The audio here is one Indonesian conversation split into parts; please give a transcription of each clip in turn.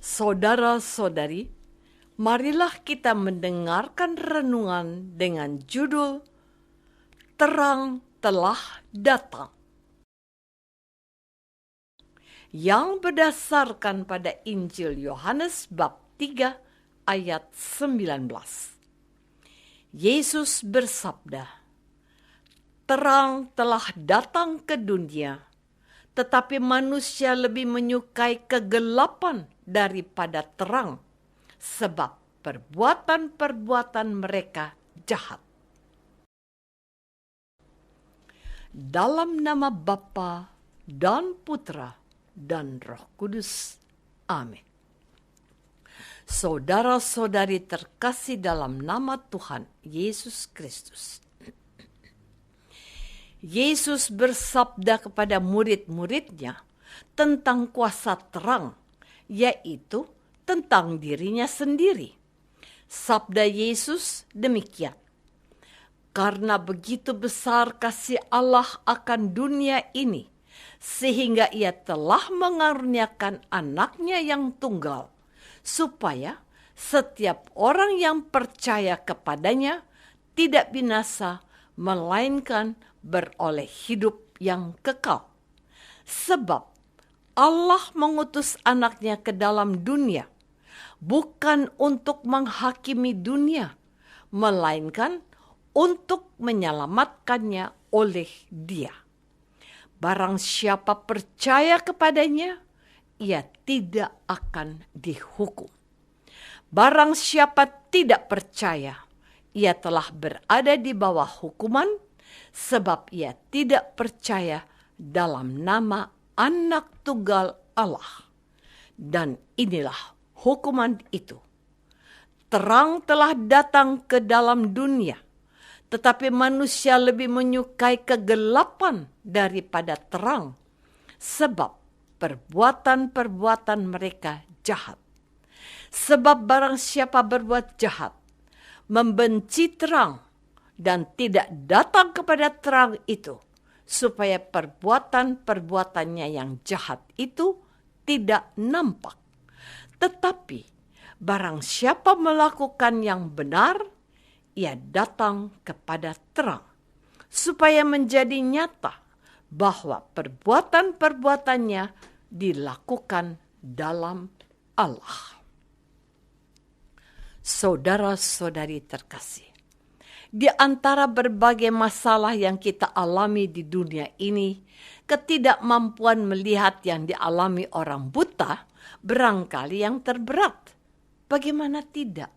Saudara-saudari, marilah kita mendengarkan renungan dengan judul Terang Telah Datang, yang berdasarkan pada Injil Yohanes bab 3 ayat 19. Yesus bersabda, "Terang telah datang ke dunia, tetapi manusia lebih menyukai kegelapan daripada terang, sebab perbuatan-perbuatan mereka jahat." Dalam nama Bapa dan Putra dan Roh Kudus. Amin. Saudara-saudari terkasih dalam nama Tuhan Yesus Kristus. Yesus bersabda kepada murid-muridnya tentang kuasa terang, yaitu tentang dirinya sendiri. Sabda Yesus demikian, "Karena begitu besar kasih Allah akan dunia ini, sehingga ia telah mengaruniakan anaknya yang tunggal, supaya setiap orang yang percaya kepadanya tidak binasa, melainkan beroleh hidup yang kekal. Sebab Allah mengutus anaknya ke dalam dunia, bukan untuk menghakimi dunia, melainkan untuk menyelamatkannya oleh Dia. Barang siapa percaya kepadanya, ia tidak akan dihukum. Barang siapa tidak percaya, ia telah berada di bawah hukuman, sebab ia tidak percaya dalam nama Anak Tunggal Allah. Dan inilah hukuman itu. Terang telah datang ke dalam dunia, tetapi manusia lebih menyukai kegelapan daripada terang, sebab perbuatan-perbuatan mereka jahat. Sebab barang siapa berbuat jahat, membenci terang, dan tidak datang kepada terang itu, supaya perbuatan-perbuatannya yang jahat itu tidak nampak. Tetapi barang siapa melakukan yang benar, ia datang kepada terang, supaya menjadi nyata bahwa perbuatan-perbuatannya dilakukan dalam Allah." Saudara-saudari terkasih, di antara berbagai masalah yang kita alami di dunia ini, ketidakmampuan melihat yang dialami orang buta barangkali yang terberat. Bagaimana tidak?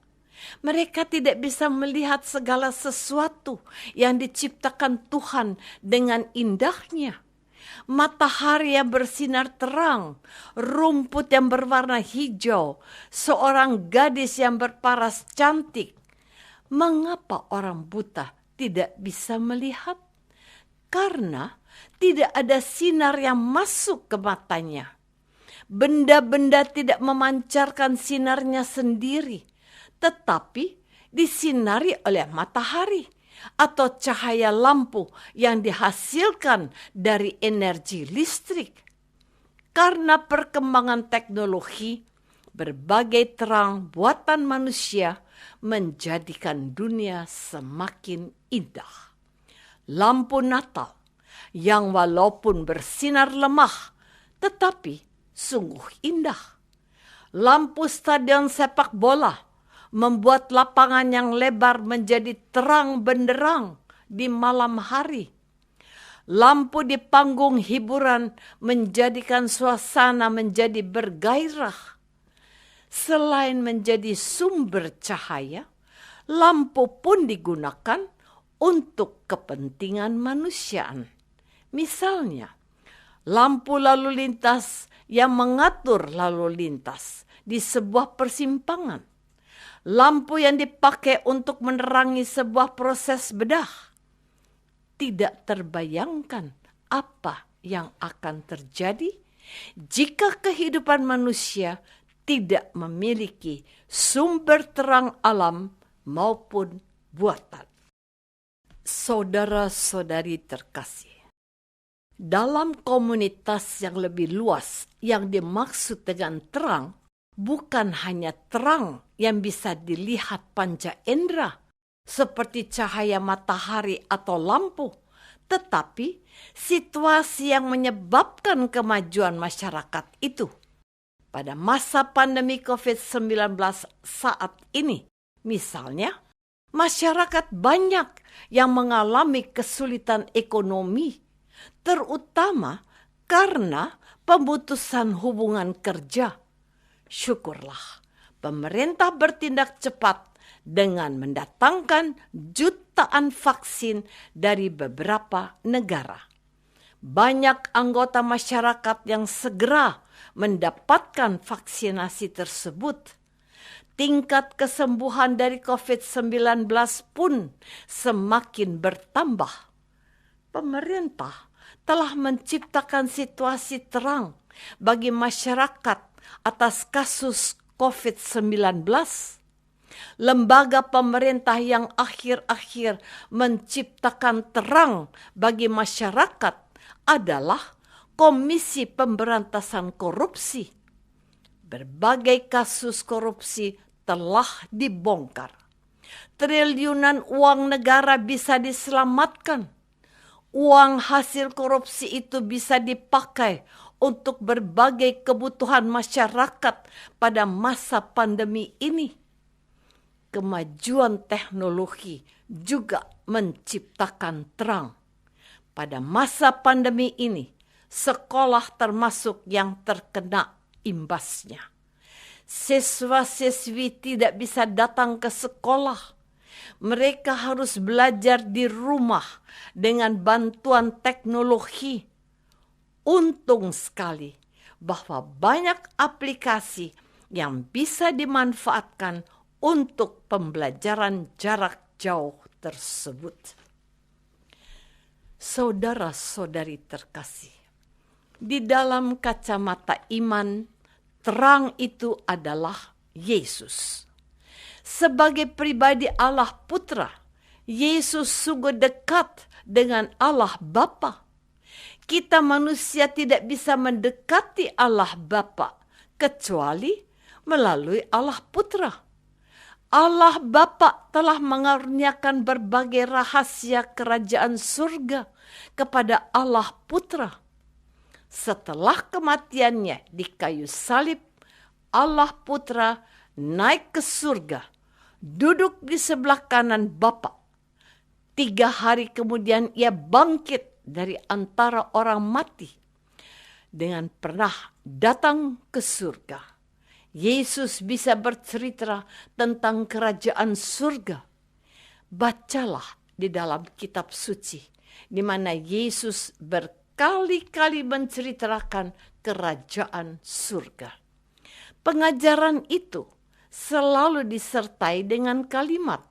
Mereka tidak bisa melihat segala sesuatu yang diciptakan Tuhan dengan indahnya. Matahari yang bersinar terang, rumput yang berwarna hijau, seorang gadis yang berparas cantik. Mengapa orang buta tidak bisa melihat? Karena tidak ada sinar yang masuk ke matanya. Benda-benda tidak memancarkan sinarnya sendiri, tetapi disinari oleh matahari atau cahaya lampu yang dihasilkan dari energi listrik. Karena perkembangan teknologi, berbagai terang buatan manusia menjadikan dunia semakin indah. Lampu Natal yang walaupun bersinar lemah, tetapi sungguh indah. Lampu stadion sepak bola membuat lapangan yang lebar menjadi terang benderang di malam hari. Lampu di panggung hiburan menjadikan suasana menjadi bergairah. Selain menjadi sumber cahaya, lampu pun digunakan untuk kepentingan manusiaan. Misalnya, lampu lalu lintas yang mengatur lalu lintas di sebuah persimpangan. Lampu yang dipakai untuk menerangi sebuah proses bedah. Tidak terbayangkan apa yang akan terjadi jika kehidupan manusia tidak memiliki sumber terang alam maupun buatan. Saudara-saudari terkasih, dalam komunitas yang lebih luas yang dimaksud dengan terang, bukan hanya terang yang bisa dilihat panca indera, seperti cahaya matahari atau lampu, tetapi situasi yang menyebabkan kemajuan masyarakat itu. Pada masa pandemi COVID-19 saat ini, misalnya, masyarakat banyak yang mengalami kesulitan ekonomi, terutama karena pemutusan hubungan kerja. Syukurlah, pemerintah bertindak cepat dengan mendatangkan jutaan vaksin dari beberapa negara. Banyak anggota masyarakat yang segera mendapatkan vaksinasi tersebut. Tingkat kesembuhan dari COVID-19 pun semakin bertambah. Pemerintah telah menciptakan situasi terang bagi masyarakat atas kasus COVID-19. Lembaga pemerintah yang akhir-akhir menciptakan terang bagi masyarakat adalah Komisi Pemberantasan Korupsi. Berbagai kasus korupsi telah dibongkar. Triliunan uang negara bisa diselamatkan. Uang hasil korupsi itu bisa dipakai untuk berbagai kebutuhan masyarakat pada masa pandemi ini. Kemajuan teknologi juga menciptakan terang. Pada masa pandemi ini, sekolah termasuk yang terkena imbasnya. Siswa-siswi tidak bisa datang ke sekolah. Mereka harus belajar di rumah dengan bantuan teknologi. Untung sekali bahwa banyak aplikasi yang bisa dimanfaatkan untuk pembelajaran jarak jauh tersebut. Saudara-saudari terkasih, di dalam kacamata iman, terang itu adalah Yesus. Sebagai pribadi Allah Putra, Yesus sungguh dekat dengan Allah Bapa. Kita manusia tidak bisa mendekati Allah Bapa kecuali melalui Allah Putra. Allah Bapa telah mengaruniakan berbagai rahasia kerajaan surga kepada Allah Putra. Setelah kematiannya di kayu salib, Allah Putra naik ke surga, duduk di sebelah kanan Bapa. 3 hari kemudian ia bangkit dari antara orang mati. Dengan pernah datang ke surga, Yesus bisa bercerita tentang kerajaan surga. Bacalah di dalam kitab suci, di mana Yesus berkali-kali menceritakan kerajaan surga. Pengajaran itu selalu disertai dengan kalimat,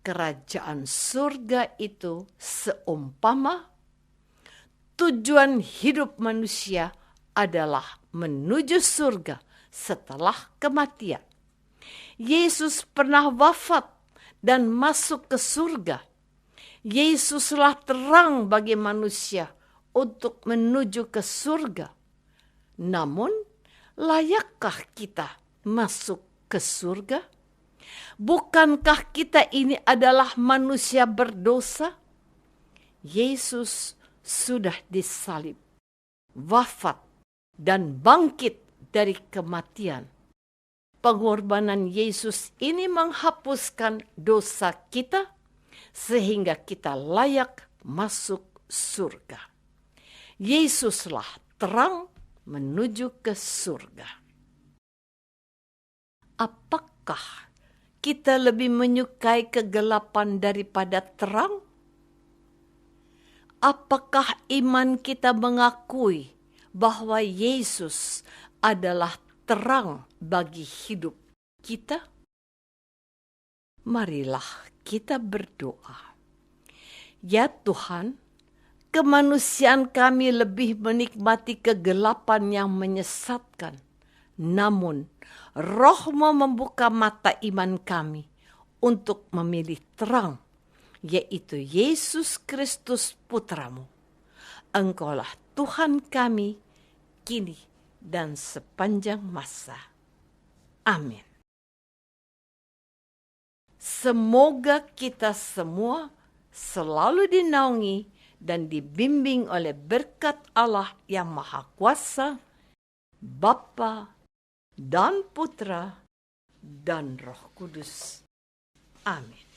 kerajaan surga itu seumpama tujuan hidup manusia adalah menuju surga setelah kematian. Yesus pernah wafat dan masuk ke surga. Yesuslah terang bagi manusia untuk menuju ke surga. Namun, layakkah kita masuk ke surga? Bukankah kita ini adalah manusia berdosa? Yesus sudah disalib, wafat, dan bangkit dari kematian. Pengorbanan Yesus ini menghapuskan dosa kita sehingga kita layak masuk surga. Yesuslah terang menuju ke surga. Apakah kita lebih menyukai kegelapan daripada terang? Apakah iman kita mengakui bahwa Yesus adalah terang bagi hidup kita? Marilah kita berdoa. Ya Tuhan, kemanusiaan kami lebih menikmati kegelapan yang menyesatkan. Namun, Roh-Mu membuka mata iman kami untuk memilih terang, yaitu Yesus Kristus Putra-Mu. Engkaulah Tuhan kami, kini dan sepanjang masa. Amin. Semoga kita semua selalu dinaungi dan dibimbing oleh berkat Allah yang Maha Kuasa, Bapa dan Putra dan Roh Kudus. Amin.